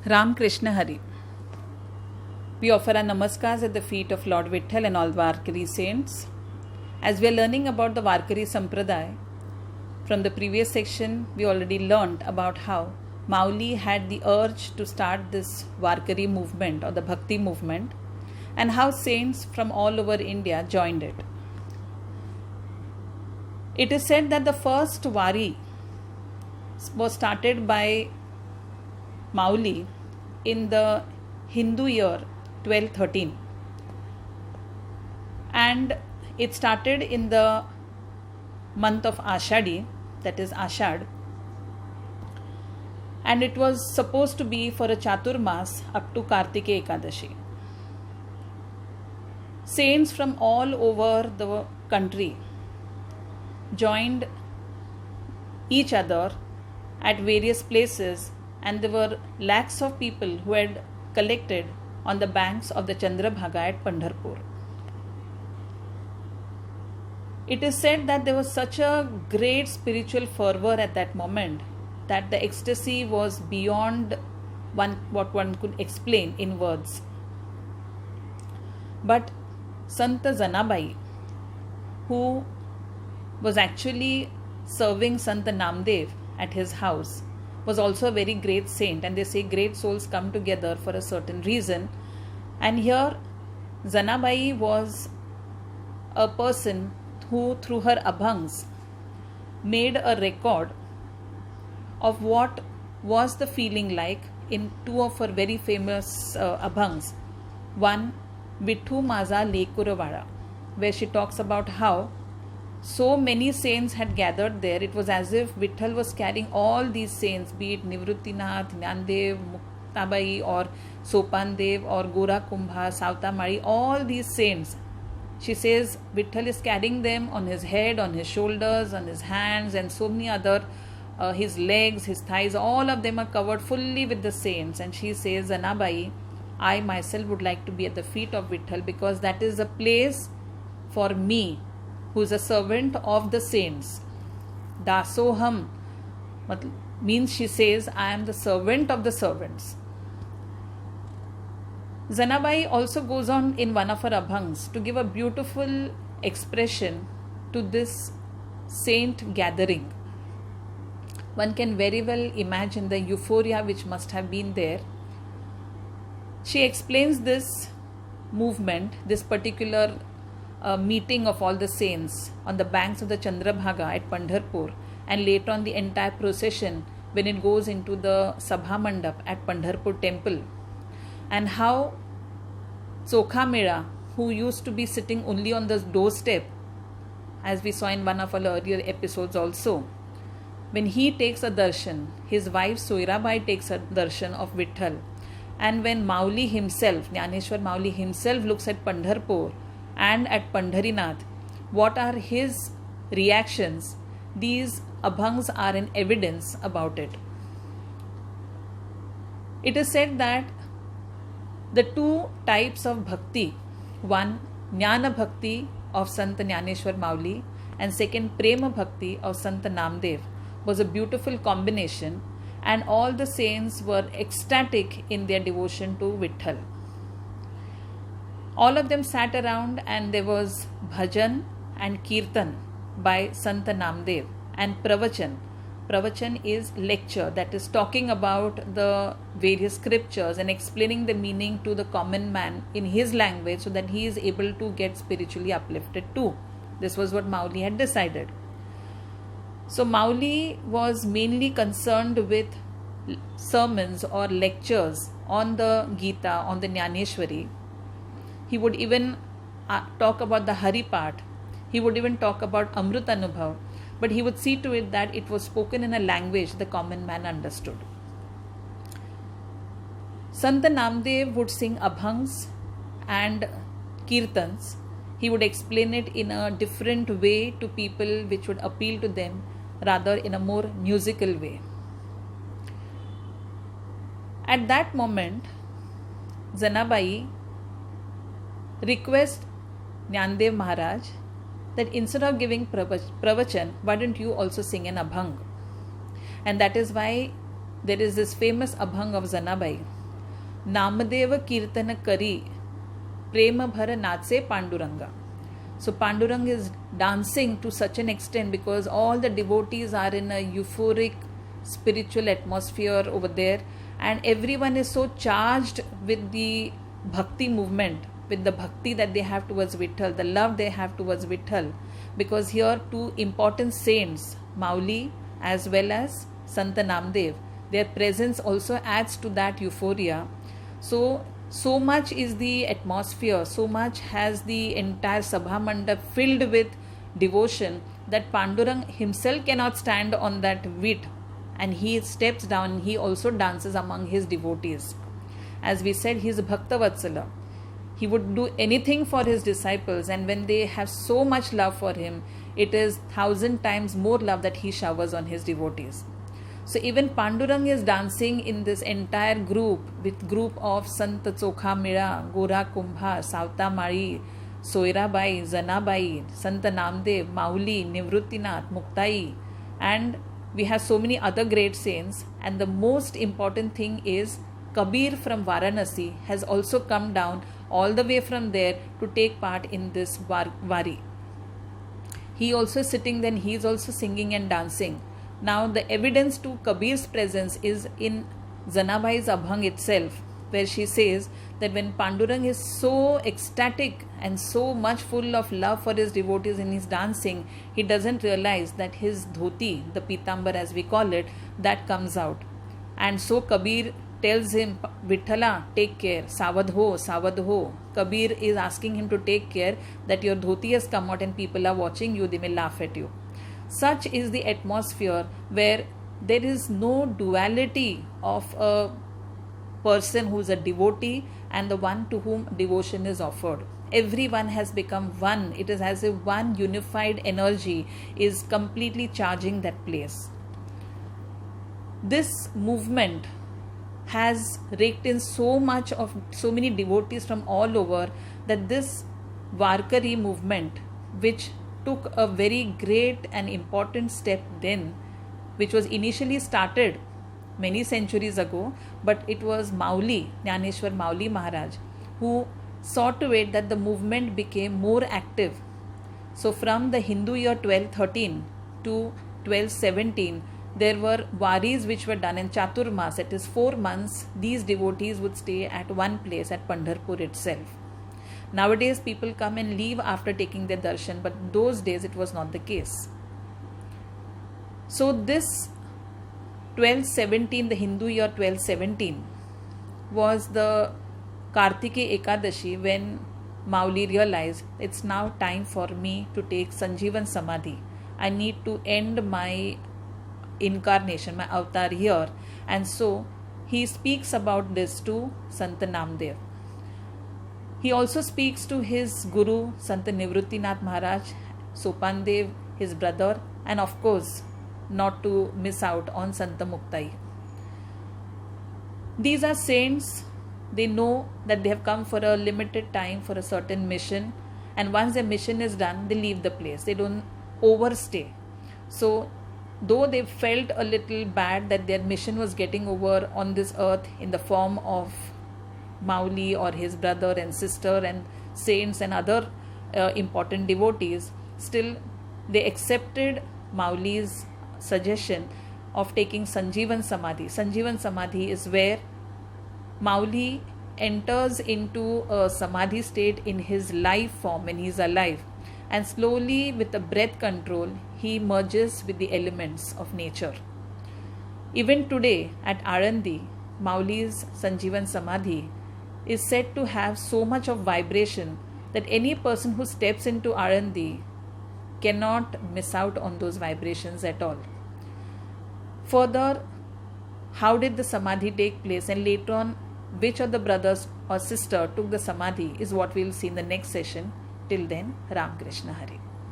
Ram Krishna Hari. We offer our namaskars at the feet of Lord Vitthal and all Varkari saints. As we are learning about the Varkari Sampradaya, from the previous section we already learnt about how Mauli had the urge to start this Varkari movement or the Bhakti movement, and how saints from all over India joined it. It is said that the first Wari was started by Mauli in the Hindu year 1213, and it started in the month of Ashadi, that is Ashad, and it was supposed to be for a Chaturmas up to Kartike Ekadashi. Saints from all over the country joined each other at various places, and there were lakhs of people who had collected on the banks of the Chandrabhaga at Pandharpur. It is said that there was such a great spiritual fervor at that moment that the ecstasy was beyond what one could explain in words. But Sant Janabai, who was actually serving Sant Namdev at his house, was also a very great saint, and they say great souls come together for a certain reason. And here Janabai was a person who through her abhangs made a record of what was the feeling like in two of her very famous abhangs. One, Vithu Maza Lekuravada, where she talks about how so many saints had gathered there. It was as if Vitthal was carrying all these saints, be it Nivruttinath, Jnandev, Muktabai or Sopandev or Gora Kumbha, Savtamari, all these saints. She says Vitthal is carrying them on his head, on his shoulders, on his hands, and so many other, his legs, his thighs, all of them are covered fully with the saints. And she says, Janabai, I myself would like to be at the feet of Vitthal, because that is a place for me, who is a servant of the saints. Dasoham means, she says, I am the servant of the servants. Janabai also goes on in one of her abhangs to give a beautiful expression to this saint gathering. One can very well imagine the euphoria which must have been there. She explains this movement, this particular meeting of all the saints on the banks of the Chandrabhaga at Pandharpur, and later on the entire procession when it goes into the Sabha Mandap at Pandharpur temple, and how Chokha Mela, who used to be sitting only on the doorstep, as we saw in one of our earlier episodes also, when he takes a darshan, his wife Soirabai takes a darshan of Vitthal, and when Mauli himself, Jnaneshwar Mauli himself, looks at Pandharpur and at Pandharinath, what are his reactions? These abhangs are an evidence about it. It is said that the two types of bhakti, one Jnana Bhakti of Sant Jnaneshwar Mauli, and second Prema Bhakti of Sant Namdev, was a beautiful combination, and all the saints were ecstatic in their devotion to Vitthal. All of them sat around, and there was bhajan and kirtan by Sant Namdev, and pravachan. Pravachan is lecture, that is talking about the various scriptures and explaining the meaning to the common man in his language, so that he is able to get spiritually uplifted too. This was what Mauli had decided. So Mauli was mainly concerned with sermons or lectures on the Gita, on the Jnaneshwari. He would even talk about the Hari part. He would even talk about Amrit Anubhav. But he would see to it that it was spoken in a language the common man understood. Sant Namdev would sing abhangs and kirtans. He would explain it in a different way to people which would appeal to them, rather in a more musical way. At that moment, Janabai requests Jnandev Maharaj that instead of giving pravachan, why don't you also sing an abhang? And that is why there is this famous abhang of Janabai. Namadev Kirtana Kari Prema Bhara Nache Panduranga. So Panduranga is dancing to such an extent because all the devotees are in a euphoric spiritual atmosphere over there, and everyone is so charged with the bhakti movement, with the bhakti that they have towards Vitthal, the love they have towards Vitthal, because here two important saints, Mauli as well as Sant Namdev, their presence also adds to that euphoria. So much is the atmosphere, so much has the entire Sabha Mandap filled with devotion that Pandurang himself cannot stand on that wheat, and he steps down, he also dances among his devotees. As we said, he is Bhakta Vatsala. He would do anything for his disciples, and when they have so much love for him, it is 1,000 times more love that he showers on his devotees. So even Pandurang is dancing in this entire group of Sant Chokha Mira, Gora Kumbha, Savta Mari, Soirabai, Janabai, Sant Namdev, Mauli, Nivruttinath, Muktai, and we have so many other great saints. And the most important thing is Kabir from Varanasi has also come down all the way from there to take part in this Wari. He also is sitting there, he is also singing and dancing. Now the evidence to Kabir's presence is in Janabai's Abhang itself, where she says that when Pandurang is so ecstatic and so much full of love for his devotees in his dancing, he doesn't realize that his dhoti, the pitambar as we call it, that comes out. And so Kabir tells him, Vithala, take care, savadho, savadho. Kabir is asking him to take care that your dhoti has come out and people are watching you, they may laugh at you. Such is the atmosphere where there is no duality of a person who is a devotee and the one to whom devotion is offered. Everyone has become one. It is as if one unified energy is completely charging that place. This movement has raked in so many devotees from all over that this Varkari movement, which took a very great and important step then, which was initially started many centuries ago, but it was Mauli, Jnaneshwar Mauli Maharaj, who saw to it that the movement became more active. So from the Hindu year 1213 to 1217, there were waris which were done in Chaturmas, it is 4 months. These devotees would stay at one place at Pandharpur itself. Nowadays people come and leave after taking their darshan, but those days it was not the case. So this 1217, the Hindu year 1217, was the Kartike Ekadashi when Mauli realized it's now time for me to take Sanjeevan Samadhi. I need to end my incarnation, my avatar here. And so he speaks about this to Sant Namdev. He also speaks to his guru, Sant Nivruttinath Maharaj, Sopandev, his brother, and of course, not to miss out on Sant Muktai. These are saints. They know that they have come for a limited time for a certain mission, and once their mission is done, they leave the place. They don't overstay. So, though they felt a little bad that their mission was getting over on this earth in the form of Mauli or his brother and sister and saints and other important devotees, still they accepted Mauli's suggestion of taking Sanjeevan Samadhi. Sanjeevan Samadhi is where Mauli enters into a Samadhi state in his life form when he is alive, and slowly with the breath control he merges with the elements of nature. Even today at Arandi, Mauli's Sanjeevan Samadhi is said to have so much of vibration that any person who steps into Arandi cannot miss out on those vibrations at all. Further, how did the Samadhi take place, and later on which of the brothers or sister took the Samadhi is what we will see in the next session. Till then, Ram Krishna Hari.